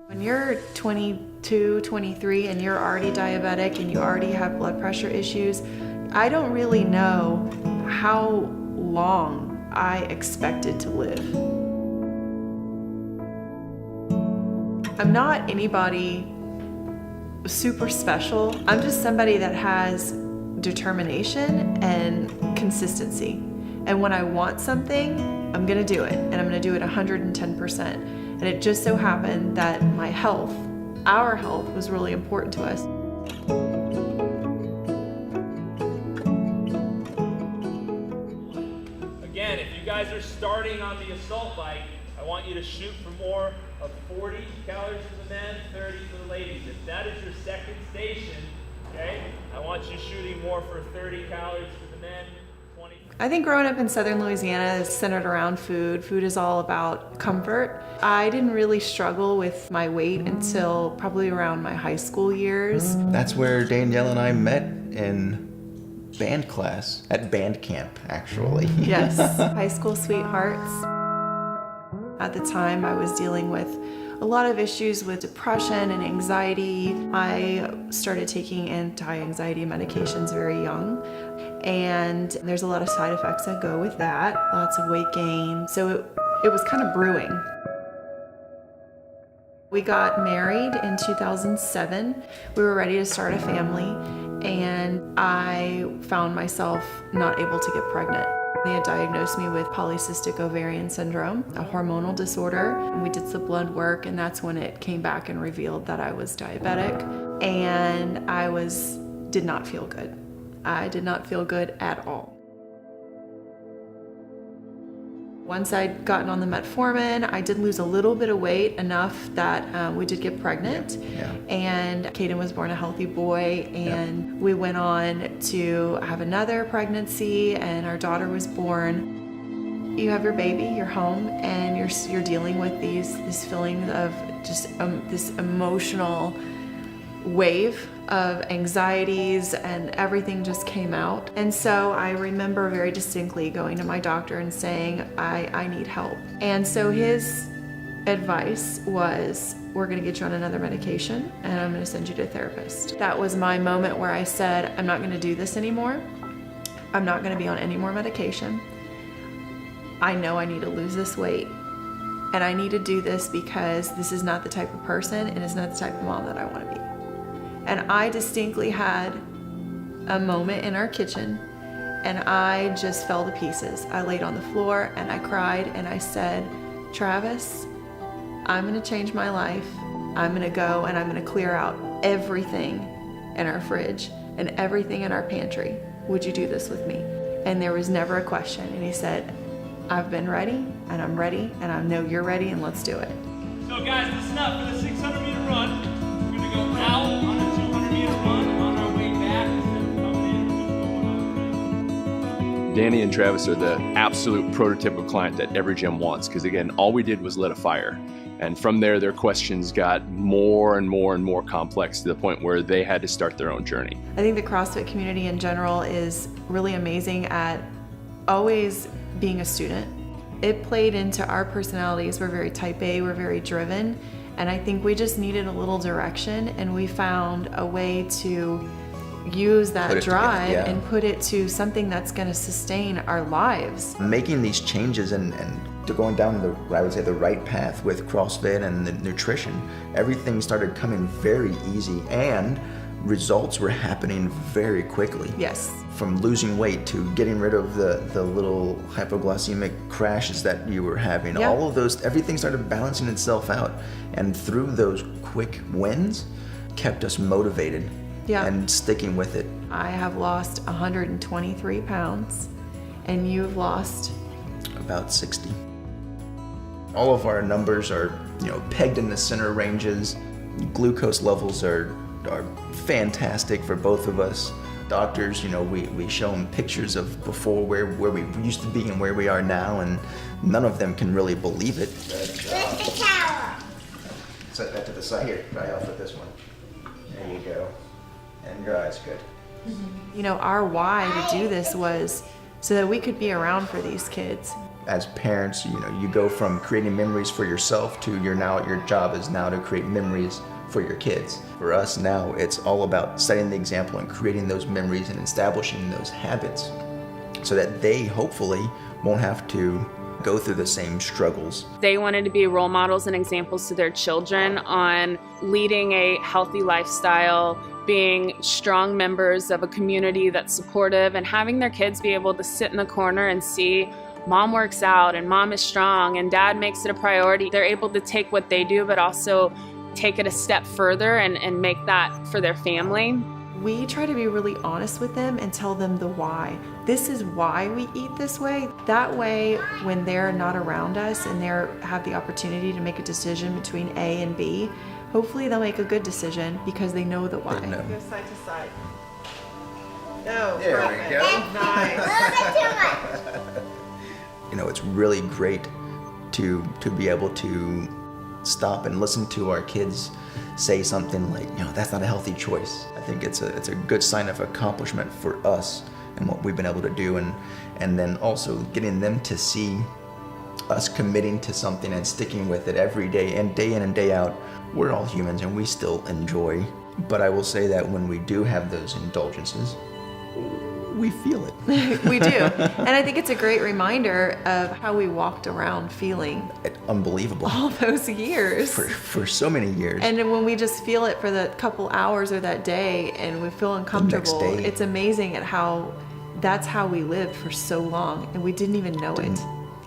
When you're 22, 23, and you're already diabetic and you already have blood pressure issues, I don't really know how long I expected to live. I'm not anybody super special. I'm just somebody that has determination and consistency. And when I want something, I'm gonna do it, and I'm gonna do it 110%. And it just so happened that my health, our health, was really important to us. Again, if you guys are starting on the assault bike, I want you to shoot for more of 40 calories for the men, 30 for the ladies. If that is your second station, okay, I want you shooting more for 30 calories for the men, 20. I think growing up in southern Louisiana is centered around food. Food is all about comfort. I didn't really struggle with my weight until probably around my high school years. That's where Danielle and I met in band class, at band camp, actually. Yes, high school sweethearts. At the time, I was dealing with a lot of issues with depression and anxiety. I started taking anti-anxiety medications very young, and there's a lot of side effects that go with that, lots of weight gain. So it was kind of brewing. We got married in 2007. We were ready to start a family, and I found myself not able to get pregnant. They had diagnosed me with polycystic ovarian syndrome, a hormonal disorder. And we did some blood work, and that's when it came back and revealed that I was diabetic, and I did not feel good. I did not feel good at all. Once I'd gotten on the metformin, I did lose a little bit of weight, enough that we did get pregnant. Yeah. And Caden was born a healthy boy, and we went on to have another pregnancy, and our daughter was born. You have your baby, you're home, and you're dealing with this feeling of just this emotional wave of anxieties, and everything just came out. And so I remember very distinctly going to my doctor and saying, I need help. And so his advice was, we're gonna get you on another medication, and I'm gonna send you to a therapist. That was my moment where I said, I'm not gonna do this anymore. I'm not gonna be on any more medication. I know I need to lose this weight, and I need to do this because this is not the type of person, and it's not the type of mom that I wanna be. And I distinctly had a moment in our kitchen, and I just fell to pieces. I laid on the floor and I cried, and I said, Travis, I'm gonna change my life. I'm gonna go and I'm gonna clear out everything in our fridge and everything in our pantry. Would you do this with me? And there was never a question. And he said, I've been ready, and I'm ready, and I know you're ready, and let's do it. So guys, listen up for the 600-meter run. We're gonna go out on a 200-meter run on our way back. Instead of coming in, we're just going on. Dani and Travis are the absolute prototypical client that every gym wants, because again, all we did was lit a fire. And from there, their questions got more and more and more complex, to the point where they had to start their own journey. I think the CrossFit community in general is really amazing at always being a student. It played into our personalities. We're very type A, we're very driven, and I think we just needed a little direction, and we found a way to use that drive and put it to something that's going to sustain our lives. Making these changes and to going down I would say the right path with CrossFit and the nutrition, everything started coming very easy, and results were happening very quickly. Yes. From losing weight to getting rid of the little hypoglycemic crashes that you were having, all of those, everything started balancing itself out. And through those quick wins, kept us motivated and sticking with it. I have lost 123 pounds, and you've lost? About 60. All of our numbers are, pegged in the center ranges. Glucose levels are fantastic for both of us. Doctors, we show them pictures of before where we used to be and where we are now, and none of them can really believe it. Where's the towel? Set that to the side here. Try off with this one. There you go. And your eyes good. Our why to do this was so that we could be around for these kids. As parents, you go from creating memories for yourself to your job is now to create memories for your kids. For us now, it's all about setting the example and creating those memories and establishing those habits so that they hopefully won't have to go through the same struggles. They wanted to be role models and examples to their children on leading a healthy lifestyle, being strong members of a community that's supportive, and having their kids be able to sit in the corner and see mom works out and mom is strong and dad makes it a priority. They're able to take what they do but also take it a step further and make that for their family. We try to be really honest with them and tell them the why. This is why we eat this way. That way, when they're not around us and they have the opportunity to make a decision between A and B, hopefully they'll make a good decision because they know the why. They know. Go side to side. No, There we perfect. go. Nice. A little bit too much. It's really great to be able to stop and listen to our kids say something like, that's not a healthy choice. I think it's a good sign of accomplishment for us and what we've been able to do, and then also getting them to see us committing to something and sticking with it every day and day in and day out. We're all humans and we still enjoy, but I will say that when we do have those indulgences, we feel it. We do. And I think it's a great reminder of how we walked around feeling Unbelievable. all those years. For so many years. And then when we just feel it for the couple hours or that day and we feel uncomfortable, day. it's amazing at how that's how we lived for so long and we didn't even know it.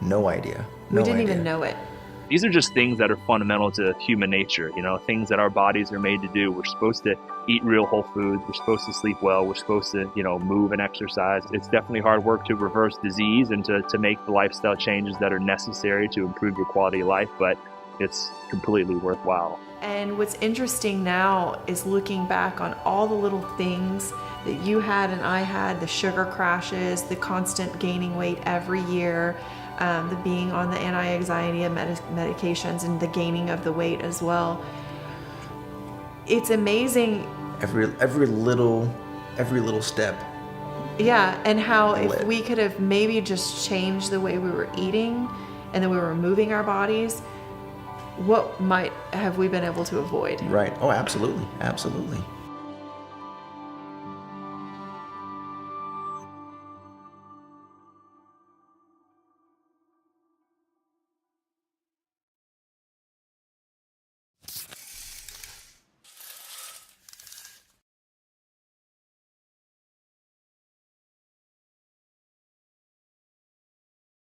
No idea. We didn't even know it. These are just things that are fundamental to human nature, things that our bodies are made to do. We're supposed to eat real whole foods. We're supposed to sleep well. We're supposed to, move and exercise. It's definitely hard work to reverse disease and to make the lifestyle changes that are necessary to improve your quality of life, but it's completely worthwhile. And what's interesting now is looking back on all the little things that you had and I had, the sugar crashes, the constant gaining weight every year, the being on the anti-anxiety medications and the gaining of the weight as well. It's amazing. Every little step. Yeah, and how if Lit. we could have maybe just changed the way we were eating and then we were moving our bodies, what might have we been able to avoid? Right. Oh, absolutely. Absolutely.